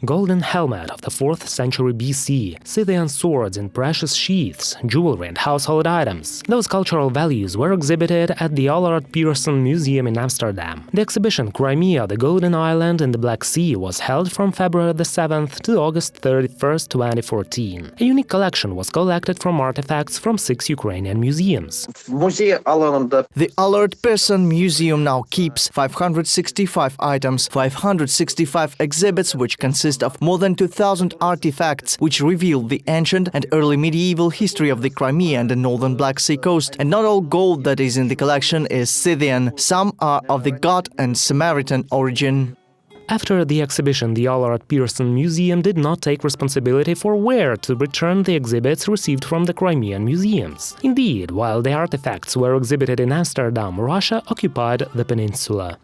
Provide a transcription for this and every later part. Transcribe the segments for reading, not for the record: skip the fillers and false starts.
golden helmet of the 4th century BC, Scythian swords in precious sheaths, jewelry and household items. Those cultural values were exhibited at the Allard Pearson Museum in Amsterdam. The exhibition Crimea, the Golden Island in the Black Sea was held from February the 7th to August 31st, 2014. A unique collection was collected from artifacts from 6 Ukrainian museums. The Allard Pearson Museum now keeps 565 items, 565 exhibits which consist of more than 2,000 artifacts which reveal the ancient and early medieval history of the Crimea and the northern Black Sea coast. And not all gold that is in the collection is Scythian. Some are of the Goth and Samaritan origin. After the exhibition, the Allard Pearson Museum did not take responsibility for where to return the exhibits received from the Crimean museums. Indeed, while the artifacts were exhibited in Amsterdam, Russia occupied the peninsula.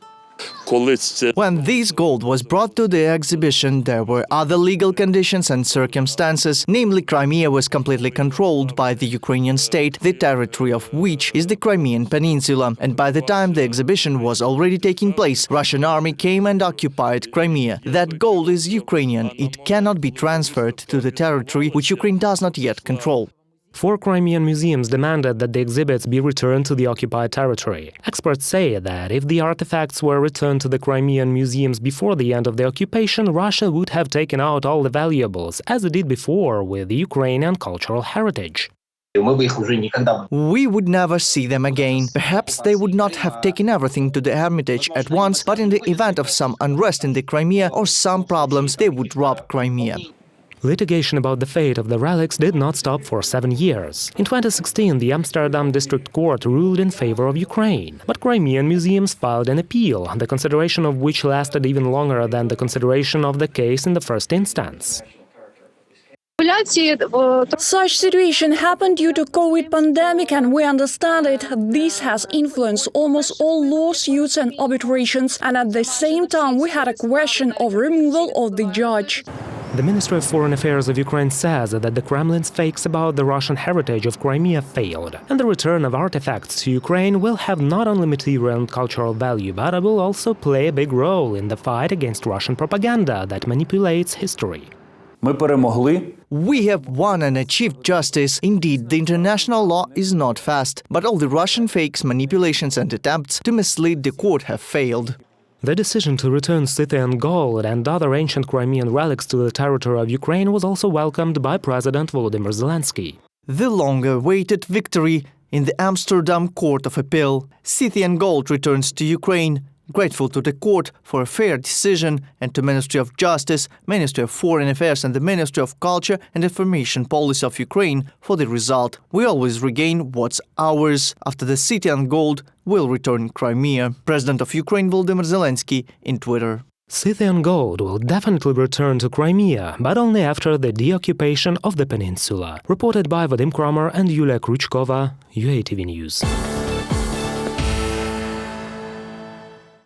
When this gold was brought to the exhibition, there were other legal conditions and circumstances, namely Crimea was completely controlled by the Ukrainian state, the territory of which is the Crimean peninsula, and by the time the exhibition was already taking place, Russian army came and occupied Crimea. That gold is Ukrainian, it cannot be transferred to the territory which Ukraine does not yet control. 4 Crimean museums demanded that the exhibits be returned to the occupied territory. Experts say that if the artifacts were returned to the Crimean museums before the end of the occupation, Russia would have taken out all the valuables, as it did before with the Ukrainian cultural heritage. We would never see them again. Perhaps they would not have taken everything to the Hermitage at once, but in the event of some unrest in the Crimea or some problems, they would rob Crimea. Litigation about the fate of the relics did not stop for 7 years. In 2016, the Amsterdam District Court ruled in favor of Ukraine. But Crimean museums filed an appeal, the consideration of which lasted even longer than the consideration of the case in the first instance. Such situation happened due to COVID pandemic, and we understand it. This has influenced almost all lawsuits and arbitrations, and at the same time we had a question of removal of the judge. The Ministry of Foreign Affairs of Ukraine says that the Kremlin's fakes about the Russian heritage of Crimea failed, and the return of artifacts to Ukraine will have not only material and cultural value, but it will also play a big role in the fight against Russian propaganda that manipulates history. We have won and achieved justice. Indeed, the international law is not fast, but all the Russian fakes, manipulations and attempts to mislead the court have failed. The decision to return Scythian gold and other ancient Crimean relics to the territory of Ukraine was also welcomed by President Volodymyr Zelensky. The long-awaited victory in the Amsterdam Court of Appeal. Scythian gold returns to Ukraine. Grateful to the court for a fair decision and to Ministry of Justice, Ministry of Foreign Affairs and the Ministry of Culture and Information Policy of Ukraine for the result. We always regain what's ours. After the Scythian gold will return Crimea. President of Ukraine Volodymyr Zelensky in Twitter. Scythian gold will definitely return to Crimea, but only after the deoccupation of the peninsula. Reported by Vadim Kramer and Yulia Krychkova, UATV News.